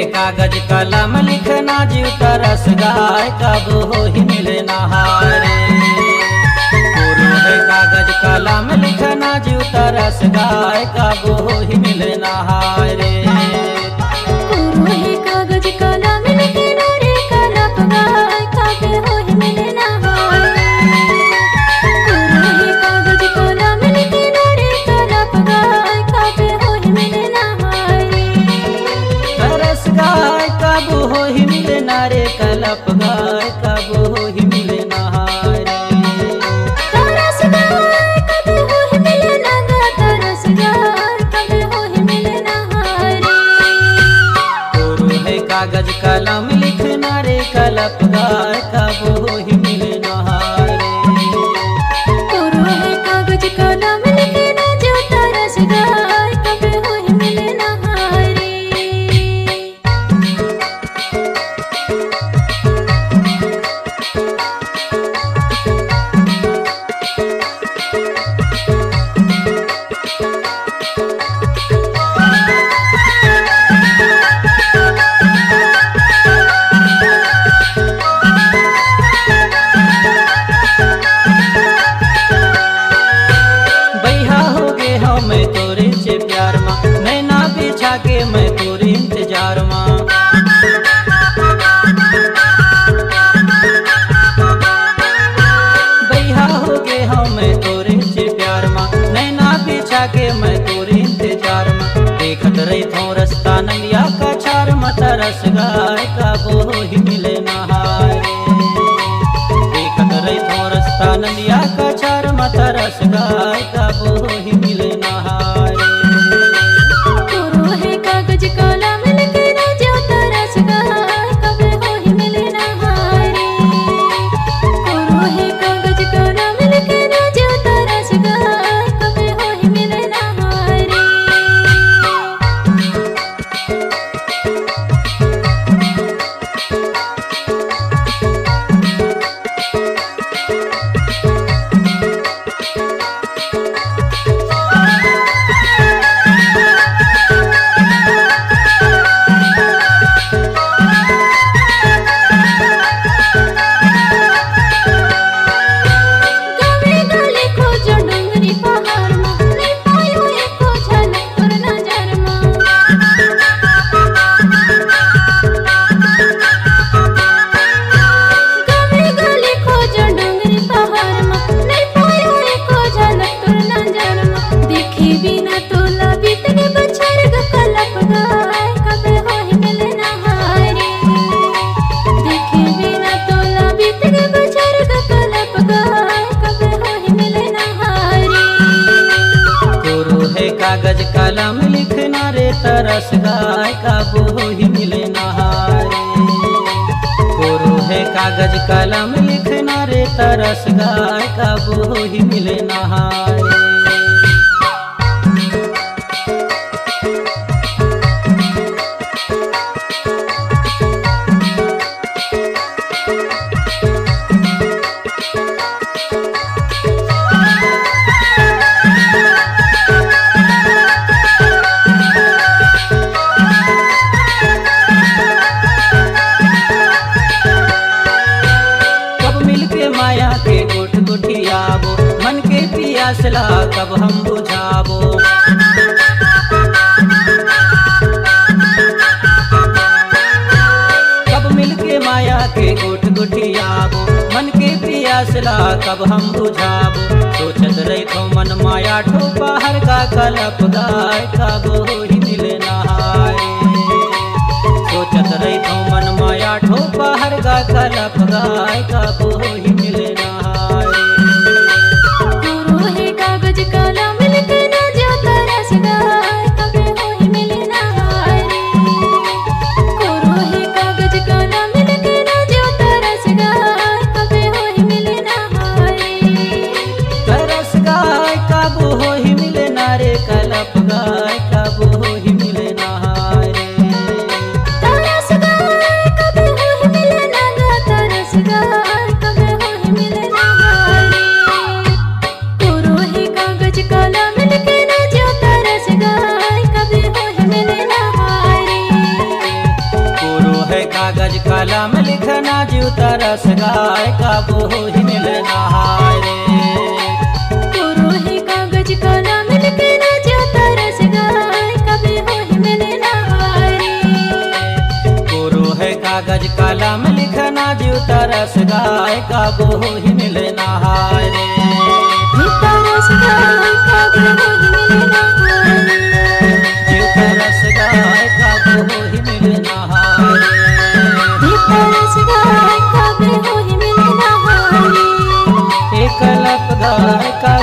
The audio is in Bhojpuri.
है कागज कलम लिखना जीव तरस गाय कब हो ही मिलना हारे। गुरु है कागज कलम लिखना जीव तरस गाय कब हो ही मिलना हारे। गुरु है कागज कलम लिखना रे कलप गाय कब हो ही मिलना हारे। गुरु है कागज कलम लिखना रे कलप गाय कब हो ही मिलना हारे। तरस गाय कब हो ही मिलना रे कलप गाय कब हो ही मिलना हारे। तरस गाय कब हो ही मिलना गा तरस गाय कब हो ही मिलना हारे। गुरु है कागज कलम लिखना रे कलप गाय कब हो ही मिलना हारे। गुरु है कागज कलम लिखना जो तरस गाय कब हो ही मिलना हारे। बैहा हो गे हो मैं तोरे से प्यार माँ नैना बिछा के मैं तोरे इंतजार माँ। बैहा हो गे हो मैं तोरे से प्यार माँ नैना बिछा के मैं तोरे इंतजार माँ। देखत रही थो रास्ता नंदिया का चार मत रस गाय कब हो ही मिलना हारे। देखत रही थो रास्ता नंदिया का चार मत रस गाय कब हो ही मिलना हारे। गुरु है कागज कलम लिखना जो तरस गाय कब हो ही मिलना हारे। गुरु है कागज कलम लिखना जो तरस गाय कब हो ही मिलना हारे। गवे गले खोजो डूंगरी पहाड़ माँ नहीं पायो एको झलक तोर नजर माँ। गवे गले खोजो डूंगरी पहाड़ माँ नहीं पायो एको झलक तोर नजर माँ। देखी बिना तोला बीतने बछर ग कलप गाय कब हो ही मिलना हारे। देखी बिना तोला बीतने बछर ग कलप गाय कब हो ही मिलना हारे। गुरु है कागज कलम लिखना रे तरस गाय कब हो ही मिलना हारे। गुरु है कागज कलम लिखना रे तरस गाय कब हो ही मिलना हारे। कब मिलके माया के गोठ गोठियाबो मन के पियासला कब हम बुझाबो। कब मिलके माया के गोठ गोठियाबो मन के पियासला कब हम बुझाबो। सोचत रही तो मन माया ठो बाहर का कलप गाय कब हो ही मिलना हारे। सोचत रही तो मन माया ठो बाहर का कलप गाय कब हो ही मिलना हारे। गुरु है कागज कलम लिखना जो तरस गाय कब हो ही मिलना हारे। गुरु है कागज कलम लिखना जो तरस गाय कब हो ही मिलना हारे। तरस गाय कब हो ही मिलना रे कलप गाय कब हो ही मिलना हारे। तरस गाय कब हो ही मिलना गा तरस गाय कब कागज कलम लिखना जूता रस गाय काबो ही मिलना हाय रे। गुरु है कागज कलम लिखना जूता रस गाय कभी हो ही मिलना हाय रे। गुरु है कागज कलम लिखना जूता रस गाय काबो ही मिलना हाय रे। जूता रस गाय कभी हो ही मिलना हाय रे। जूता रस गाय काबो ही मिलना हाय रे। जूता रस गाय कभी हो ही मिलना हाय रे। एक लप गाय का